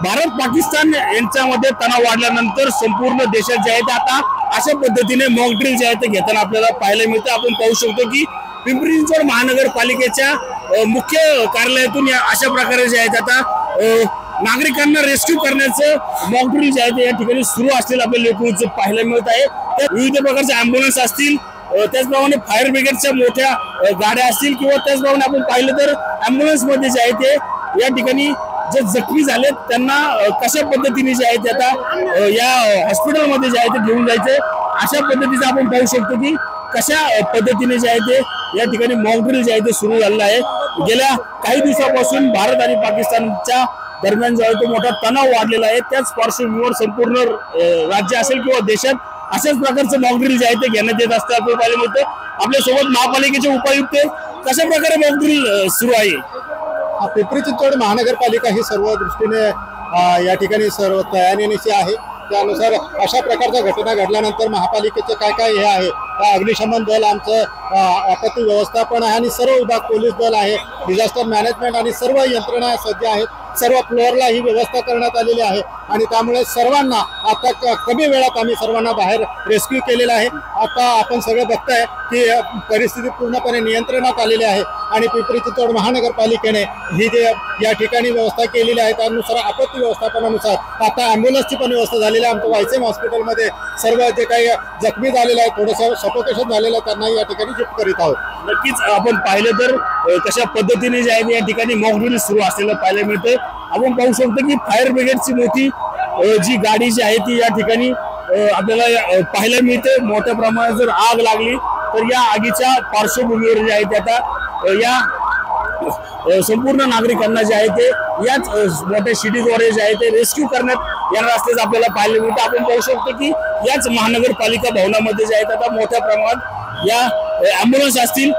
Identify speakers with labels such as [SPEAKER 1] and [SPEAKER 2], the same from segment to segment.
[SPEAKER 1] भारत पाकिस्तान यांच्यामध्ये तणाव वाढल्यानंतर संपूर्ण देशात जे आहे ते आता अशा पद्धतीने मॉक ड्रिल जे आहे ते घेताना आपल्याला पाहायला मिळतं। आपण पाहू शकतो की पिंपरी चिंचवड महानगरपालिकेच्या मुख्य कार्यालयातून अशा प्रकारे जे आहे आता नागरिकांना रेस्क्यू करण्याचं मॉक ड्रिल जे आहे ते या ठिकाणी सुरू असलेलं आपल्याला एकूणच पाहायला मिळत आहे। त्या विविध प्रकारचे ॲम्ब्युलन्स असतील, त्याचप्रमाणे फायर ब्रिगेडच्या मोठ्या गाड्या असतील किंवा त्याचप्रमाणे आपण पाहिलं तर ॲम्ब्युलन्स मध्ये जे आहे ते या ठिकाणी जे जखमी झालेत त्यांना कशा पद्धतीने जे आहे ते आता या हॉस्पिटलमध्ये जे आहे ते घेऊन जायचे अशा पद्धतीचं आपण पाहू शकतो की कशा पद्धतीने जे आहे ते या ठिकाणी मॉक ड्रिल जे आहे ते सुरू झालेलं आहे। गेल्या काही दिवसापासून भारत आणि पाकिस्तानच्या दरम्यान जो आहे तो मोठा तणाव वाढलेला आहे। त्याच पार्श्वभूमीवर संपूर्ण राज्य असेल किंवा देशात अशाच प्रकारचं मॉक ड्रिल जे आहे ते घेण्यात येत असतं आपल्याला पाहायला मिळतं। आपल्यासोबत महापालिकेचे उपायुक्त कशा प्रकारे मॉक ड्रिल सुरू आहे?
[SPEAKER 2] पिंपरी चिंचवड महानगरपालिका ही सर्व दृष्टीने या ठिकाणी सर्व तयारीनिशी आहे। त्यानुसार अशा प्रकारच्या घटना घडल्यानंतर महापालिकेचे काय काय हे आहे, अग्निशमन दल, आमचं आपत्ती व्यवस्थापन आहे आणि सर्व विभाग, पोलीस दल आहे, डिझास्टर मॅनेजमेंट आणि सर्व यंत्रणा सज्ज आहेत। सर्व फ्लोअरला ही व्यवस्था करण्यात आलेली आहे आणि त्यामुळे सर्वांना आता कमी वेळात आम्ही सर्वांना बाहेर रेस्क्यू केलेला आहे। आता आपण सगळं बघताय की परिस्थिती पूर्णपणे नियंत्रणात आलेली आहे आणि पिंपरी चिंचवड महानगरपालिकेने ही जे या ठिकाणी व्यवस्था केलेली आहे त्यानुसार आपत्ती व्यवस्थापनानुसार आता ॲम्ब्युलन्सची पण व्यवस्था झालेली आहे। आमच्या वायसेम हॉस्पिटलमध्ये सर्व जे काही जखमी झालेले आहेत, थोडंसं सफोकेशन झालेलं आहे, त्यांना या ठिकाणी शिफ्ट करीत आहोत।
[SPEAKER 1] नक्कीच आपण पाहिलं तर कशा पद्धतीने जे आहे या ठिकाणी मॉक ड्रिल सुरू असलेलं पाहायला मिळतं। आपण पाहू शकतो की फायर ब्रिगेडची मोठी जी गाडी जी आहे ती या ठिकाणी आपल्याला पाहायला मिळते। मोठ्या प्रमाणात जर आग लागली तर या आगीच्या पार्श्वभूमीवर जे आहे ते आता या संपूर्ण नागरिकांना जे आहे ते याच मोठ्या शिडीद्वारे जे आहे ते रेस्क्यू करण्यात येणार असल्याचं आपल्याला पाहायला मिळतं। आपण पाहू शकतो की याच महानगरपालिका भवनामध्ये जे आहेत आता मोठ्या प्रमाणात या ॲम्ब्युलन्स असतील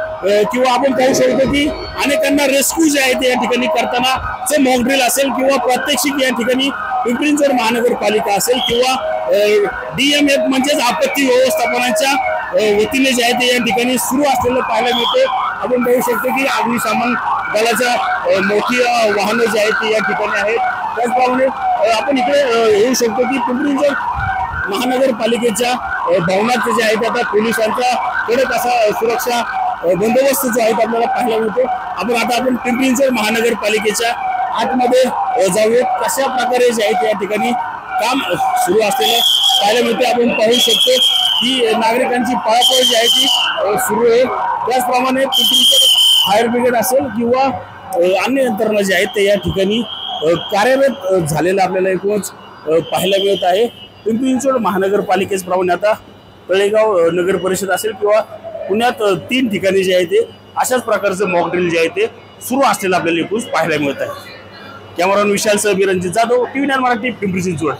[SPEAKER 1] किंवा आपण पाहू शकतो की अनेकांना रेस्क्यू जे आहे ते या ठिकाणी करताना मॉक ड्रिल असेल किंवा प्रात्यक्षिक या ठिकाणी पिंपरी चिंचवड महानगरपालिका असेल किंवा DMF म्हणजेच आपत्ती व्यवस्थापनाच्या वतीने जे आहे ते या ठिकाणी सुरू असलेलं पाहायला मिळते। आपण पाहू शकतो की अग्निशमन दलाच्या मोठी वाहनं जी आहेत ती या ठिकाणी आहेत। त्याचप्रमाणे आपण इकडे येऊ शकतो की पिंपरी चिंचवड महानगरपालिकेच्या भवनात जे आहे ते आता पोलिसांचा कडक असा सुरक्षा बंदोबस्त जो आहे आपल्याला पाहायला मिळतो। आपण पिंपरी चिंचवड महानगरपालिकेच्या आतमध्ये जाऊयात, कशा प्रकारे जे आहे या ठिकाणी काम सुरू असलेलं पाहायला मिळते। आपण पाहू शकतो की नागरिकांची पळापळ जी आहे ती सुरू आहे। त्याचप्रमाणे पिंपरी चिंचवड फायर ब्रिगेड असेल किंवा अन्य यंत्रणा जे आहेत ते या ठिकाणी कार्यरत झालेलं आपल्याला एकूणच पाहायला मिळत आहे। पिंपरी चिंचवड महानगरपालिकेप्रमाणे आता तळेगाव नगर परिषद असेल किंवा पुण्यात 3 ठिकाणी जे आहे ते अशाच प्रकारचं मॉक ड्रिल जे आहे ते सुरू असलेलं आपल्याला एकूणच पाहायला मिळत आहे। कॅमेरामॅन विशाल सह मी रंजित जाधव, TV9 मराठी, पिंपरी चिंचवड।